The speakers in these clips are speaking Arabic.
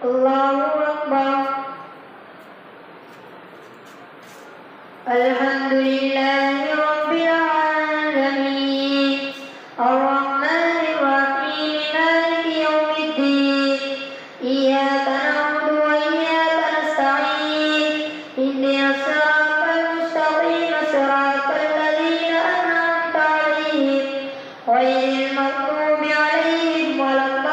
الله أكبر. الحمد لله رب العالمين الرحمن الرحيم مالك يوم الدين إياك نعبد وإياك نستعين اهدنا الصراط المستقيم صراط الذين أنعمت عليهم غير المغضوب عليهم ولا الضالين.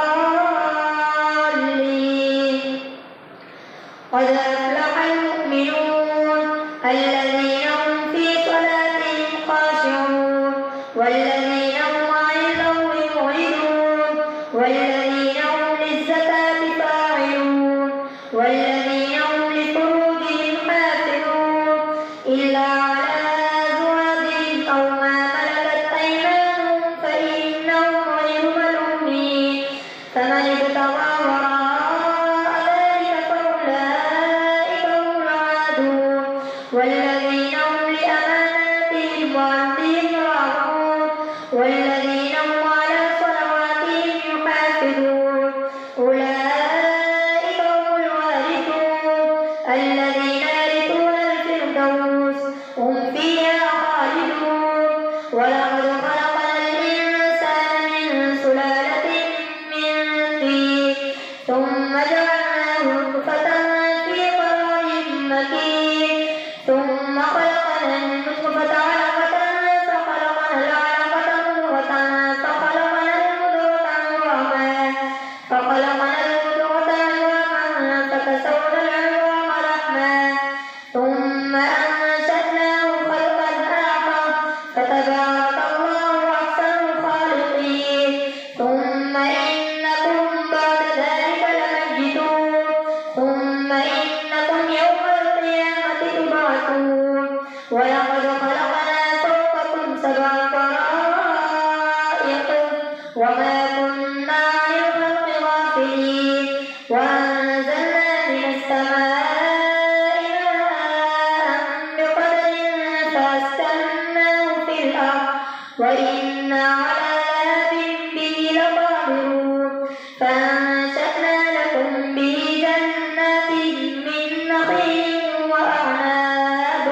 قد أفلح المؤمنون الذين هم في صلاتهم خاشعون والذين هم عن اللغو معرضون والذين هم للزكاة فاعلون والذين هم لفروجهم حافظون إلا على أزواجهم أو ما ملكت أيمانهم فإنهم غير ملومين فمن ابتغى وراء ذلك فأولئك هم العادون والذين هم لأماناتهم وعهدهم راعون والذين هم على صلواتهم يحافظون أولئك هم الوارثون الذين يرثون الفردوس هم فيها خالدون. ولقد خلقنا الإنسان من سلالة من طين ثم جعلناه نطفة في قرار مكين ثم خلقنا النطفة علقة فخلقنا العلقة مضغة فخلقنا المضغة عظاما فكسونا العظام لحما ثم أنشأناه خلقا آخر فتبارك الله أحسن الخالقين. ثم إنكم بعد ذلك لميتون ثم إنكم يوم القيامة تبعثون. ولقد خلقنا فوقكم سبع طرائق وما كنا عن الخلق غافلين وأنزلنا من السماء ماء بقدر فأسكناه في الأرض وإنا على ذهاب به لقادرون. فأنشأنا لكم به جنات من نخيل وأعناب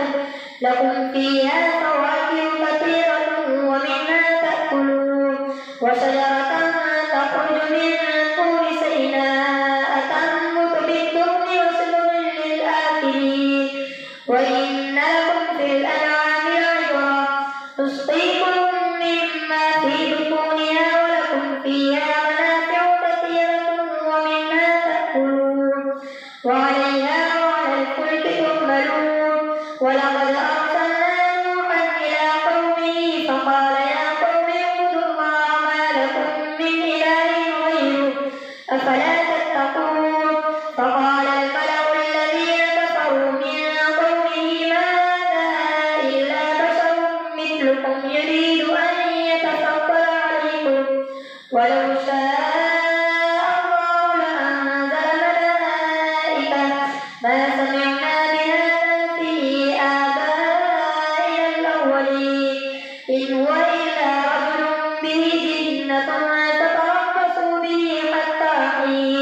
لكم فيها فواكه كثيرة ومنها تأكلون وشجرة تخرج من طور سيناء تنبت بالدهن وصبر للآكلين. وإن لكم في الأنعام لعبرة نسقيكم مما في بطونها ولكم فيها منافع كثيرة ومنها تأكلون وعليها وعلى الفلك تحملون. ولقد أرسلنا نوحا إلى قومه فقال يا قوم اعبدوا الله ما لكم من إله غيره أفلا تتقون. فقال الملأ الذين كفروا من قومه ما هذا إلا بشر مثلكم يريد أن يتفضل عليكم ولو شاء الله لأنزل ملائكة ما سمعنا بهذا في آبائنا الأولين إن هو إلا رجل به جنة فتربصوا به حتى حين.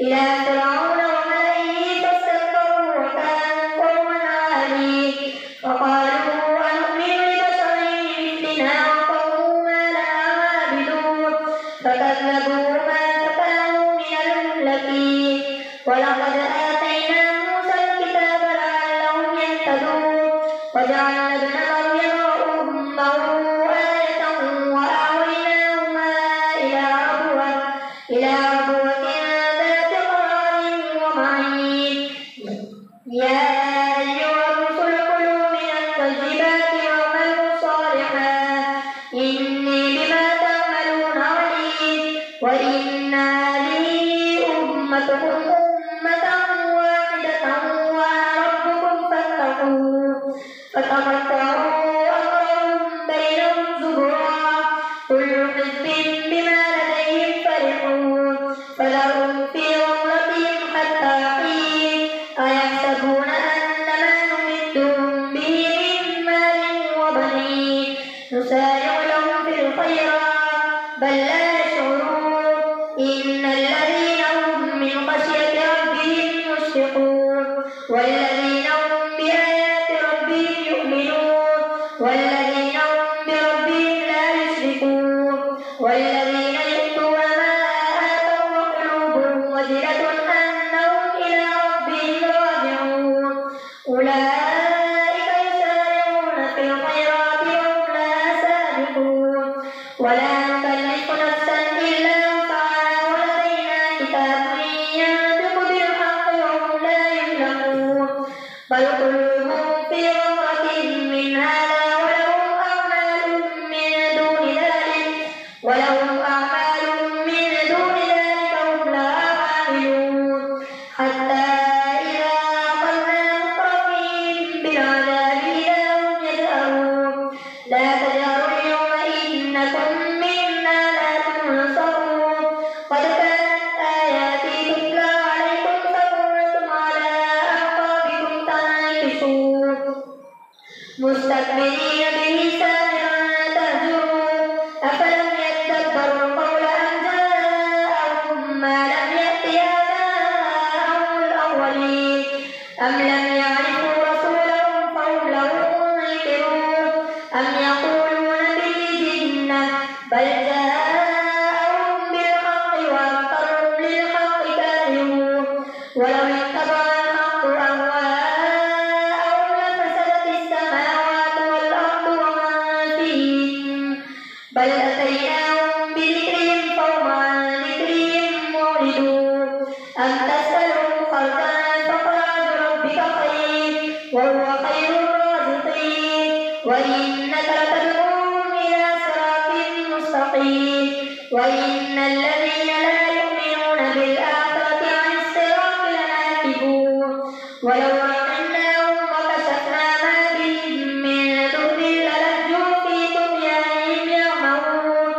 إلى فرعون وملئه فاستكبروا وكانوا قوما عالين فقالوا أنؤمن لبشرين مثلنا وقومهما لنا عابدون فكذبوهما فكانوا من المهلكين ولقد آتينا موسى الكتاب لعلهم يهتدون وجعلنا ابن مريم وأمه آية وآويناهما إلى ربوة ذات قرار ومعين يا أيها الرسل كلوا من الطيبات واعملوا صالحا إني بما تعملون عليم وإن هذه أمتكم أمة واحدة وأنا ربكم فاتقون فتقطعوا أمرهم بينهم زبرا كل حزب بما لديهم فرحون فذرهم في غمرتهم حتى حين أيحسبون أن ما نمدهم به من مال وبنين نسارع لهم في الخيرات بل لا يشعرون إن الذين هم من خشية ربهم مشفقون والذين هم بآيات ربهم يؤمنون والذين هم بربهم لا يشركون والذين يؤتون ما آتوا وقلوبهم وجلة أنهم إلى ربهم راجعون أولئك يسارعون في الخيرات وهم لها سابقون ولا نكلف نفسا إلا وسعها ولدينا كتاب ينطق بالحق وهم لا يظلمون بل قلوبهم في غمرة من هذا ولهم أعمال من دون ذلك هم لها عاملون حتى إذا أخذنا مترفيهم بالعذاب إذا هم يجأرون لا تجأروا اليوم إنكم منا لا تنصرون قد كانت آياتي تتلى عليكم فكنتم على أعقابكم تنكصون مستكبرين به سامرا تهجرون أفلم يدبروا القول أم جاءهم ما لم يأت آباءهم الأولين أم لم يعرفوا رسولهم فهم له منكرون أم يقولون به جنة بل جاءهم بالحق وأكثرهم للحق كارهون ولو اتبع الحق أهواءهم لفسدت السماوات والأرض ومن فيهن بل أتيناهم بذكرهم فهم عن ذكرهم معرضون أم تسألهم خرجا فخراج ربك خير وهو خير الرازقين وإنك لتدعوهم إلى صراط مستقيم وإن الذين لا يؤمنون بالآخرة عن الصراط لناكبون ولو رحمناهم وكشفنا ما بهم من ضر للجوا في طغيانهم يعمهون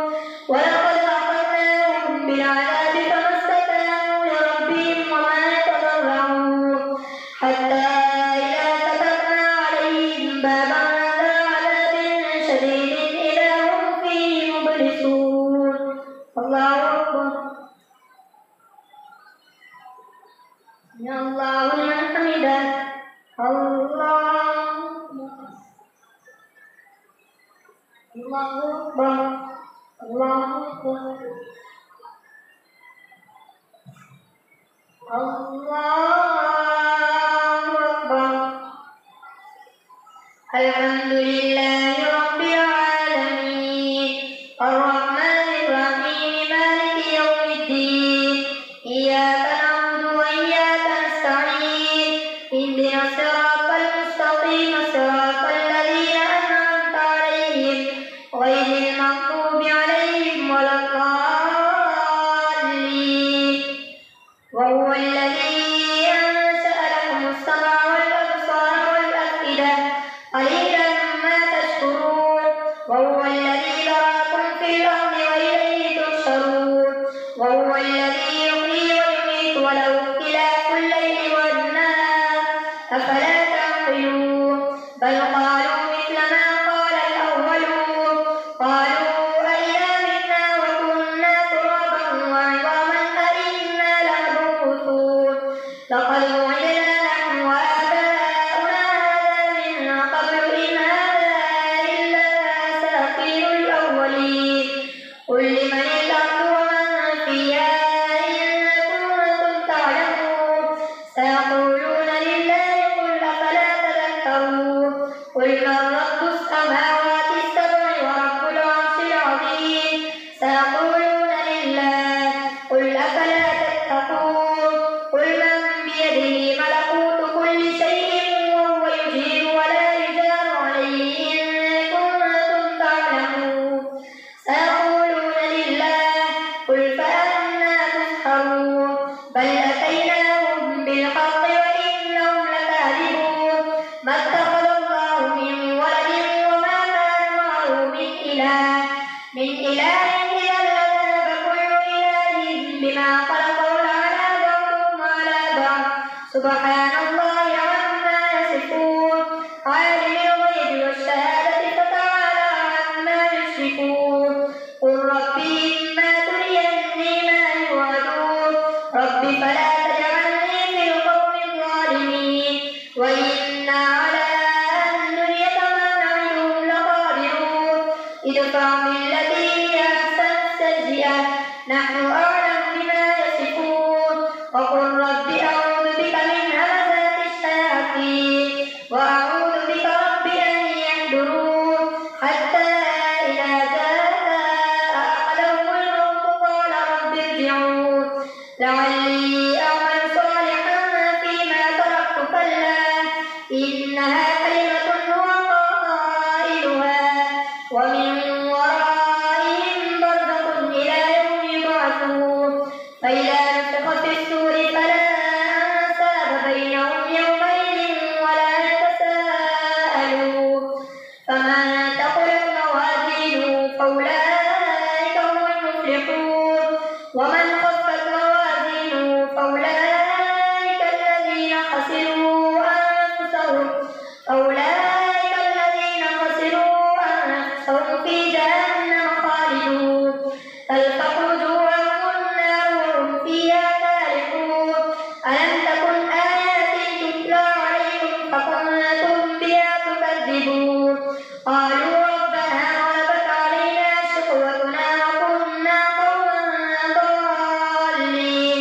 ولقد أخذناهم بالعذاب فما استكانوا لربهم وما يتضرعون حتى إذا فتحنا عليهم بابا ذا عذاب شديد إذا هم فيه مبلسون الله أكبر يا الله لمن حمده الله أكبر الله أكبر الله أكبر الحمد لله رب العالمين الرحمن الرحيم مالك يوم الدين إياك نعبد وإياك نستعين اهدنا الصراط المستقيم صراط الذين أنعمت عليهم غير المغضوب عليهم ولا الضالين وهو الذي لقد وعدنا نحن وآباؤنا هذا من قبل إن هذا إلا أساطير الأولين. قل لمن الأرض ومن فيها إن كنتم تعلمون سيقولون لله قل أفلا تذكرون. قل من رب السماوات السبع ورب العرش العظيم سيقولون لله قل أفلا تتقون. قل من بيده ملكوت كل شيء وهو يجير ولا يجار عليه إن كنتم تعلمون سيقولون لله قل فأنى تسحرون. بل أتيناهم بالحق وإنهم لكاذبون. ما اتخذ الله من ولد وما كان معه من إله إذا لذهب كل إله بما خلق ولعلى بعضهم على بعض سبحان الله عما يصفون. عالم الغيب والشهادة فتعالى عما يشركون. قل رب إما تريني ما يوعدون رب فلا تجعلني في القوم الظالمين وإنا على أن نريك ما نعدهم لقادرون. ادفع بالتي هي أحسن السيئة نحن أعلم بما يصفون. وقل رب أعوذ بك من همزات الشياطين وأعوذ بك رب أن يحضرون. حتى إذا جاء أحدهم الموت قال رب ارجعون لعلي أعمل صالحا فيما تركت كلا إنها كلمة هو قائلها ومن ورائهم برزخ إلى يوم يبعثون. فإذا نفخ في الصور فلا أنساب بينهم يومئذ ولا يتساءلون. فمن ثقلت موازينه فأولئك هم المفلحون. ومن خفت موازينه فأولئك الذين خسروا أنفسهم في جهنم خالدون. تلفح وجوههم النار وهم فيها كالحون. ألم تكن آياتي تتلى عليكم فكنتم بها تكذبون. قالوا ربنا غلبت علينا شقوتنا وكنا قوما ضالين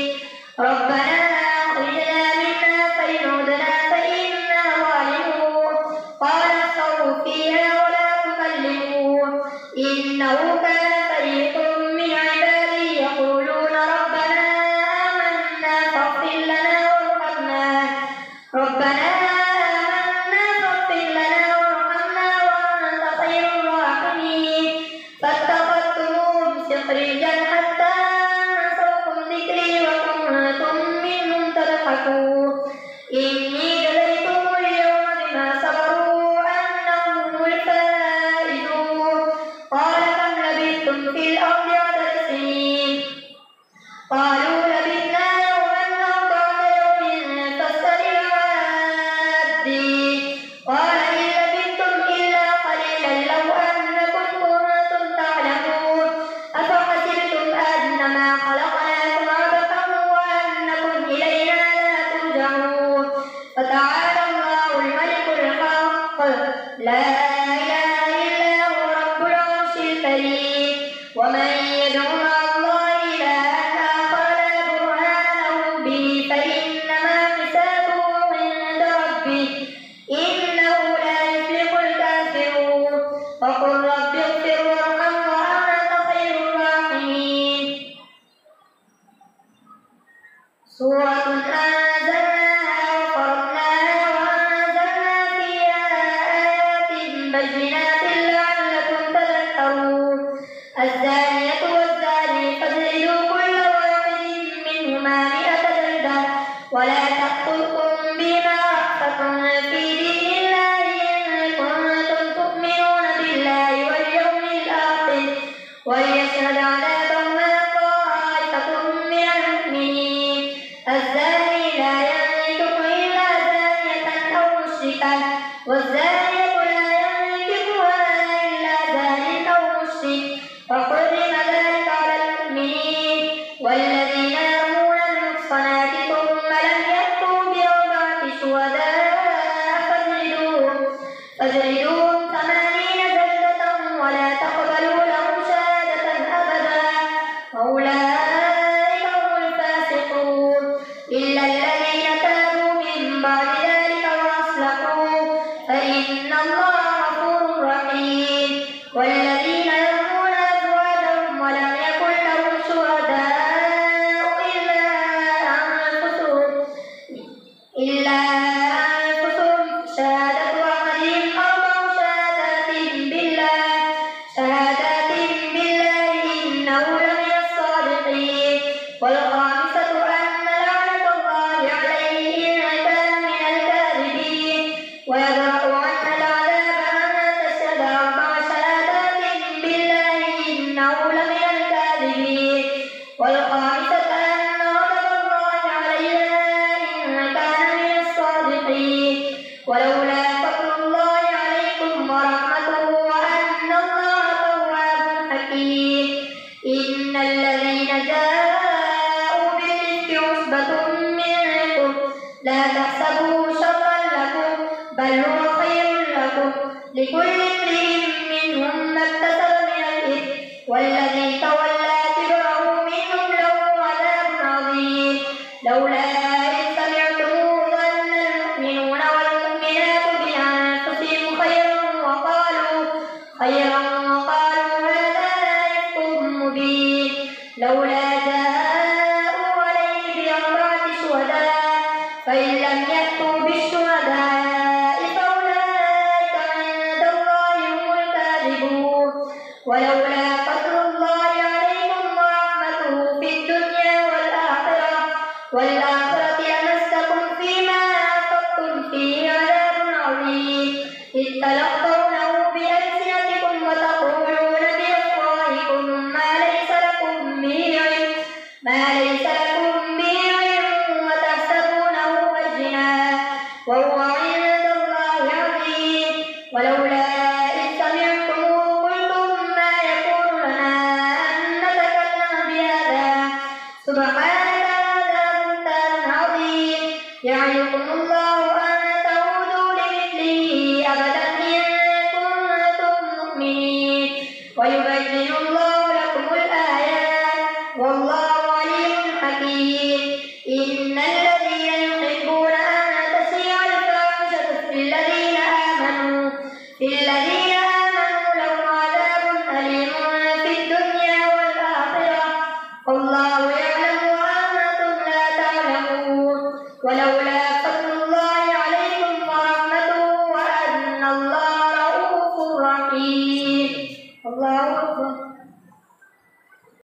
ربنا أخرجنا منها فإن عدنا فإنا ظالمون. قال اخسئوا فيها ولا تكلمون إنه كان فريق من عبادي يقولون ربنا آمنا فاغفر لنا وارحمنا وأنت خير الراحمين. فاتخذتموهم سخريا حتى أنسوكم ذكري وكنتم منهم تضحكون. إني جزيتهم اليوم بما صبروا أنهم هم الفائزون. قال كم لبثتم في الأرض عدد سنين قالوا لبثنا يوما أو بعض يوم فاسأل العادين. قال إن لبثتم إلا قليلا لو أنكم كنتم تعلمون أفحسبتم أنما خلقناكم عبثا وأنكم إلينا لا ترجعون. فتعالى الله الملك الحق لا إله إلا هو رب العرش الكريم. ومن يدع مع الله إلها آخر لا برهان له به فإنما حسابه عند ربه إنه لا يفلح الكافرون. وقل رب اغفر وارحم وأنت خير الراحمين. سورة أنزلناها وفرضناها وأنزلنا فيها آيات بينات لعلكم تذكرون. الزانية والزاني فاجلدوا كل واحد منهما 100 جلدة ولا تأخذكم بما رأفة في دين الله إن كنتم تؤمنون بالله واليوم الآخر وليشهد عذابهما طائفة من المؤمنين. الزاني لا ينكح إلا زانية أو مشركة والزانية لا ينكحها إلا زان أو مشرك وحرم ذلك على المؤمنين. والذين يرمون المحصنات ثم لم يأتوا لا تحسبوه شرا لكم بل هو خير لكم لكل امرئ منهم ما اكتسب من الإثم والذي تولى كبره منهم له عذاب عظيم لولا إذ سمعتموه ظن المؤمنون والمؤمنات بأنفسهم خيرا وقالوا هذا إفك مبين لولا جاءوا عليه بأربعة شهداء فإن لم يأتوا بالشهداء فأولئك عند الله هم الكاذبون ولولا فضل الله عليكم ورحمته في الدنيا والآخرة لمسكم فيما أفضتم فيه عذاب عظيم إذ تلقونه بألسنتكم وتقولون بأفواهكم ما ليس لكم به علم وتحسبونه هينا وهو عند الله عظيم ولولا إذ سمعتموه قلتم ما يكون لنا أن نتكلم بهذا سبحانك هذا بهتان عظيم يعظكم الله أن تعودوا لمثله أبدا إن كنتم مؤمنين ويبين الله لكم الآيات والله عليم حكيم إن الذين يحبون أن تشيع الفاحشة في الذين آمنوا لهم عذاب أليم في الدنيا والآخرة والله يعلم وأنتم لا تعلمون ولو